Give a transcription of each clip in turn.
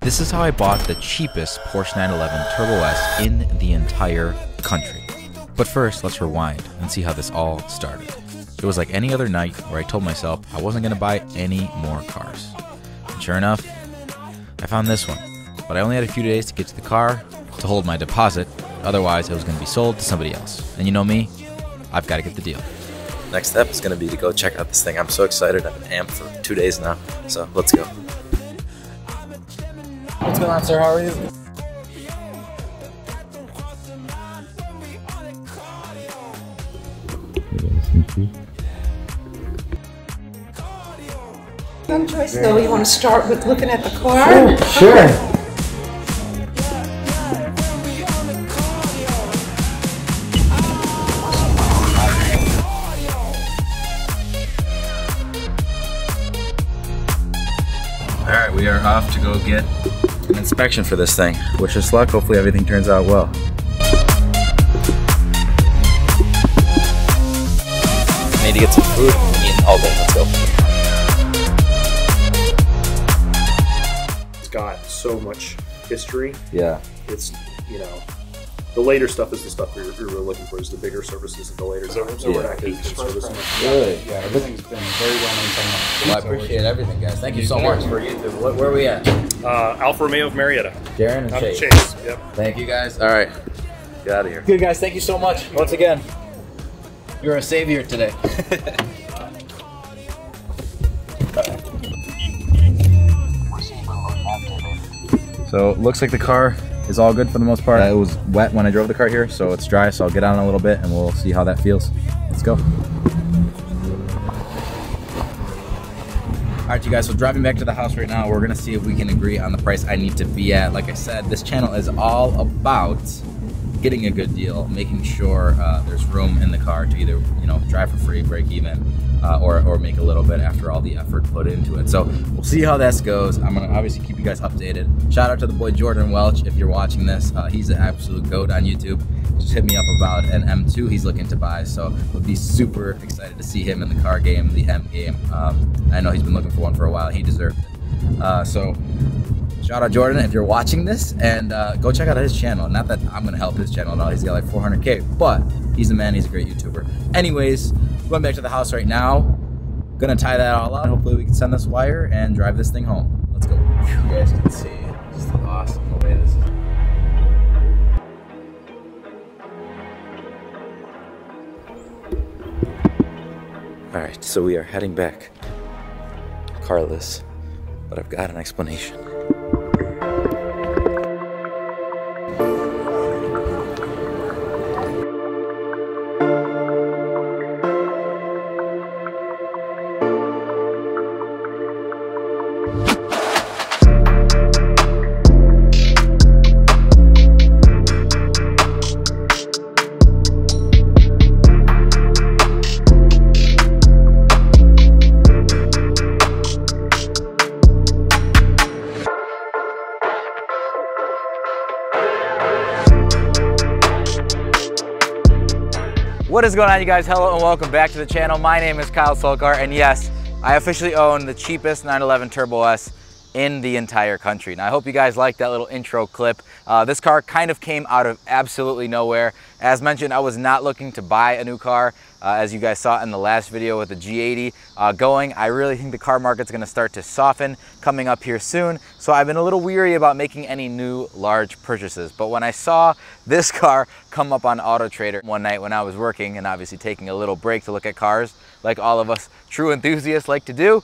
This is how I bought the cheapest Porsche 911 Turbo S in the entire country. But first, let's rewind and see how this all started. It was like any other night where I told myself I wasn't going to buy any more cars. And sure enough, I found this one. But I only had a few days to get to the car to hold my deposit, otherwise it was going to be sold to somebody else. And you know me, I've got to get the deal. Next step is going to be to go check out this thing. I'm so excited. I've been amped for 2 days now, so let's go. What's going on, sir? How are you? Some choice though, you want to start with looking at the car? Sure. Alright, we are off to go get an inspection for this thing. Wish us luck, hopefully everything turns out well. Need to get some food. We need all day. Let's go. It's got so much history. Yeah. It's, you know, the later stuff is the stuff you're really looking for, is the bigger services and the later stuff. So we're not getting service. Really? Yeah, everything's been very well maintained. Well, I appreciate everything, guys. Thank you so much for YouTube. Where are we at? Alfa Romeo of Marietta. Darren and Chase. Chase. Yep. Thank you, guys. All right. Get out of here. Good, guys. Thank you so much. Once again, you're a savior today. So it looks like the car is all good for the most part. It was wet when I drove the car here, so it's dry, so I'll get on a little bit and we'll see how that feels. Let's go. Alright, you guys, so driving back to the house right now, we're gonna see if we can agree on the price I need to be at. Like I said, this channel is all about getting a good deal, making sure there's room in the car to either, you know, drive for free, break even, or make a little bit after all the effort put into it. So we'll see how this goes. I'm gonna obviously keep you guys updated. Shout out to the boy Jordan Welch if you're watching this. He's an absolute goat on YouTube. Just hit me up about an M2 he's looking to buy, so we'll be super excited to see him in the car game, the M game. I know he's been looking for one for a while. He deserved it. So shout out Jordan if you're watching this, and go check out his channel. Not that I'm gonna help his channel at all. He's got like 400K, but he's a man. He's a great YouTuber. Anyways, going back to the house right now. Gonna tie that all up. Hopefully we can send this wire and drive this thing home. Let's go. You guys can see just awesome the way this is. All right, so we are heading back. Carless, but I've got an explanation. What is going on, you guys? Hello and welcome back to the channel. My name is Kyle Sulkar, and yes, I officially own the cheapest 911 Turbo S in the entire country. Now, I hope you guys liked that little intro clip. This car kind of came out of absolutely nowhere. As mentioned, I was not looking to buy a new car. As you guys saw in the last video with the G80 going, I really think the car market's gonna start to soften coming up here soon. So I've been a little weary about making any new large purchases. But when I saw this car come up on Auto Trader one night when I was working and obviously taking a little break to look at cars like all of us true enthusiasts like to do,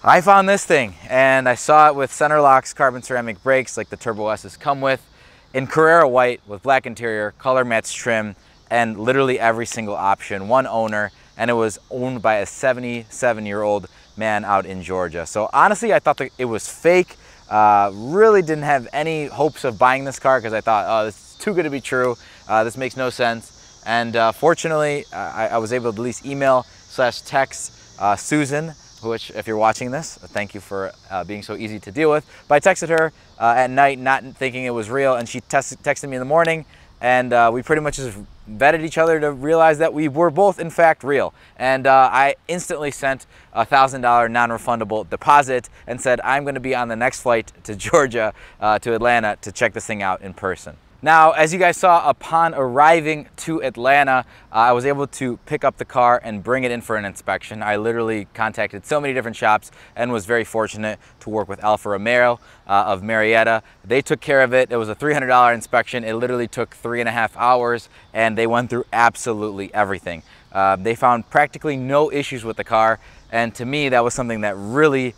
I found this thing, and I saw it with center locks, carbon ceramic brakes like the Turbo S's come with, in Carrera white with black interior, color match trim, and literally every single option, one owner, and it was owned by a 77-year-old man out in Georgia. So honestly, I thought that it was fake. Really didn't have any hopes of buying this car because I thought, oh, this is too good to be true. This makes no sense. And fortunately, I was able to at least email/text Susan, which, if you're watching this, thank you for being so easy to deal with. But I texted her at night, not thinking it was real, and she texted me in the morning, and we pretty much just vetted each other to realize that we were both in fact real. And I instantly sent a $1,000 non-refundable deposit and said I'm going to be on the next flight to Georgia, to Atlanta, to check this thing out in person. Now, as you guys saw, upon arriving to Atlanta, I was able to pick up the car and bring it in for an inspection. I literally contacted so many different shops and was very fortunate to work with Alfa Romeo of Marietta. They took care of it. It was a $300 inspection. It literally took 3.5 hours, and they went through absolutely everything. They found practically no issues with the car, and to me, that was something that really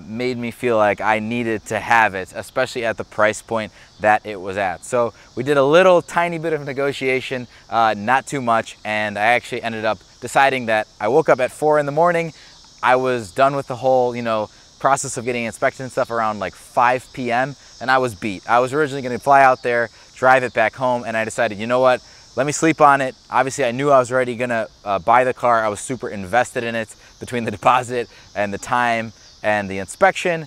made me feel like I needed to have it, especially at the price point that it was at. So we did a little tiny bit of negotiation, not too much, and I actually ended up deciding that I woke up at 4 in the morning. I was done with the whole, process of getting inspected and stuff around like 5 p.m. and I was beat. I was originally going to fly out there, drive it back home, and I decided, you know what? Let me sleep on it. Obviously, I knew I was already gonna buy the car. I was super invested in it between the deposit and the time and the inspection.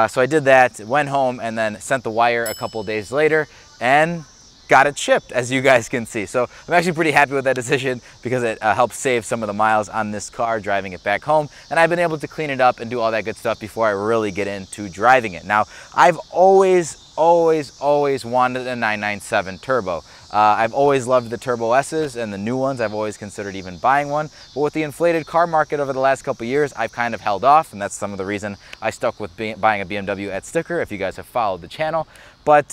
So I did that, went home, and then sent the wire a couple days later and got it shipped, as you guys can see. So I'm actually pretty happy with that decision because it helped save some of the miles on this car driving it back home. And I've been able to clean it up and do all that good stuff before I really get into driving it. Now, I've always wanted a 997 turbo. I've always loved the Turbo S's and the new ones. I've always considered even buying one, but with the inflated car market over the last couple of years, I've kind of held off, and that's some of the reason I stuck with buying a BMW at Sticker, if you guys have followed the channel. But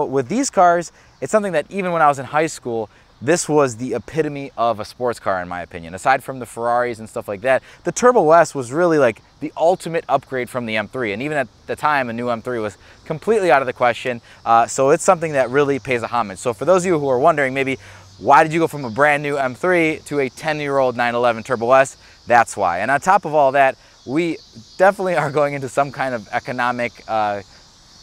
with these cars, it's something that even when I was in high school, this was the epitome of a sports car in my opinion. Aside from the Ferraris and stuff like that, the Turbo S was really like the ultimate upgrade from the M3. And even at the time, a new M3 was completely out of the question. So it's something that really pays a homage. So for those of you who are wondering, maybe, why did you go from a brand new M3 to a 10-year-old 911 Turbo S? That's why. And on top of all that, we definitely are going into some kind of economic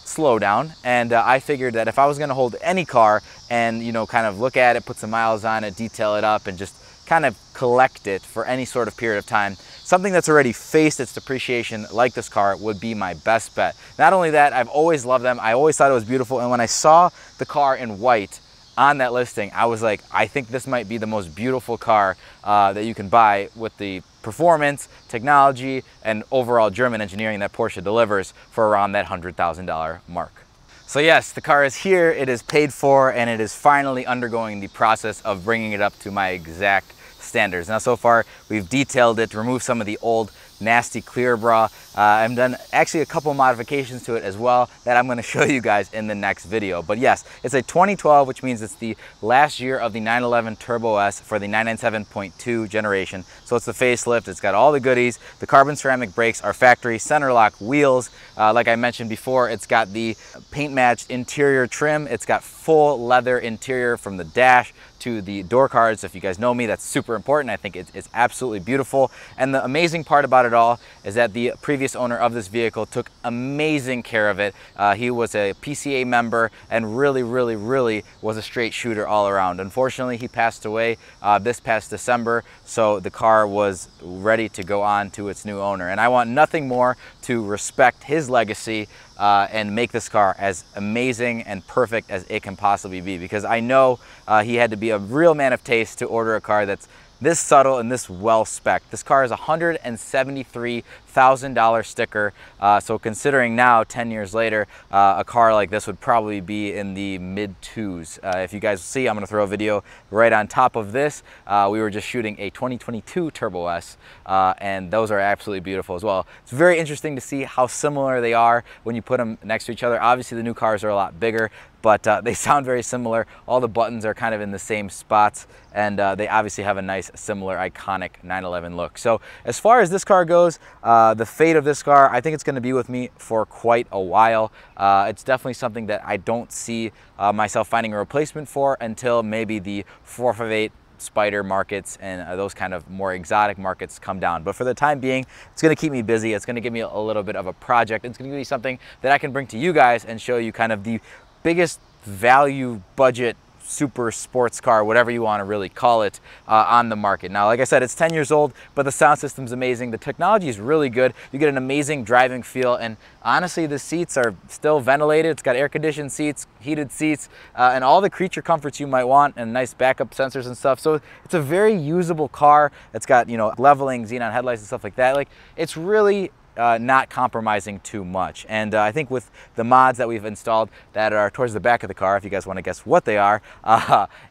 slowdown, and I figured that if I was going to hold any car and kind of look at it, put some miles on it, detail it up, and just kind of collect it for any sort of period of time, something that's already faced its depreciation like this car would be my best bet. Not only that, I've always loved them. I always thought it was beautiful, and when I saw the car in white on that listing, I was like, I think this might be the most beautiful car that you can buy with the performance, technology, and overall German engineering that Porsche delivers for around that $100,000 mark. So yes, the car is here, it is paid for, and it is finally undergoing the process of bringing it up to my exact standards. Now, so far, we've detailed it, removed some of the old nasty clear bra. I've done actually a couple modifications to it as well that I'm going to show you guys in the next video. But yes, it's a 2012, which means it's the last year of the 911 Turbo S for the 997.2 generation. So it's the facelift, it's got all the goodies. The carbon ceramic brakes are factory center lock wheels. Like I mentioned before, it's got the paint matched interior trim. It's got full leather interior from the dash to the door cards. If you guys know me, that's super important. I think it's absolutely beautiful. And the amazing part about it all is that the previous owner of this vehicle took amazing care of it. He was a PCA member and really was a straight shooter all around. Unfortunately, he passed away this past December, so the car was ready to go on to its new owner. And I want nothing more to respect his legacy and make this car as amazing and perfect as it can possibly be, because I know he had to be a real man of taste to order a car that's this subtle and this well spec'd. This car is a $173,000 sticker. So considering now, 10 years later, a car like this would probably be in the mid twos. If you guys see, I'm gonna throw a video right on top of this. We were just shooting a 2022 Turbo S, and those are absolutely beautiful as well. It's very interesting to see how similar they are when you put them next to each other. Obviously, the new cars are a lot bigger, but they sound very similar. All the buttons are kind of in the same spots, and they obviously have a nice, similar, iconic 911 look. So as far as this car goes, the fate of this car, I think it's gonna be with me for quite a while. It's definitely something that I don't see myself finding a replacement for until maybe the 458 Spider markets and those kind of more exotic markets come down. But for the time being, it's going to keep me busy. It's going to give me a little bit of a project. It's going to give me something that I can bring to you guys and show you kind of the biggest value budget super sports car, whatever you want to really call it, on the market. Now, like I said, it's 10 years old, but the sound system's amazing. The technology is really good. You get an amazing driving feel, and honestly, the seats are still ventilated. It's got air-conditioned seats, heated seats, and all the creature comforts you might want, and nice backup sensors and stuff. So it's a very usable car. It's got, you know, leveling xenon headlights and stuff like that. Like, it's really not compromising too much. And I think with the mods that we've installed that are towards the back of the car, if you guys want to guess what they are,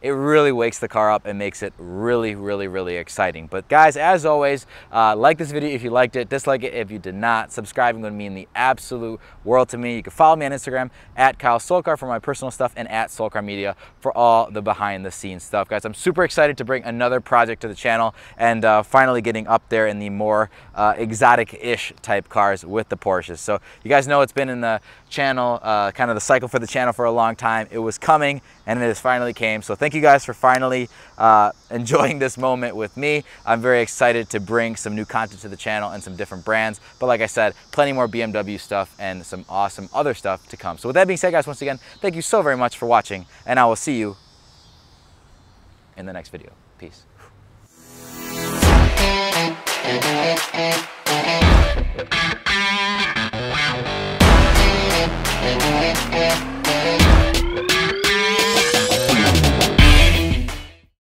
it really wakes the car up and makes it really, really, really exciting. But guys, as always, like this video if you liked it, dislike it if you did not. Subscribing would mean the absolute world to me. You can follow me on Instagram at Kyle Sulkar for my personal stuff, and at Sulkar Media for all the behind the scenes stuff. Guys, I'm super excited to bring another project to the channel, and finally getting up there in the more exotic-ish type cars with the Porsches. So you guys know it's been in the channel, kind of the cycle for the channel for a long time. It was coming, and it has finally came. So thank you guys for finally enjoying this moment with me. I'm very excited to bring some new content to the channel and some different brands. But like I said, plenty more BMW stuff and some awesome other stuff to come. So with that being said, guys, once again, thank you so very much for watching, and I will see you in the next video. Peace. Thank you.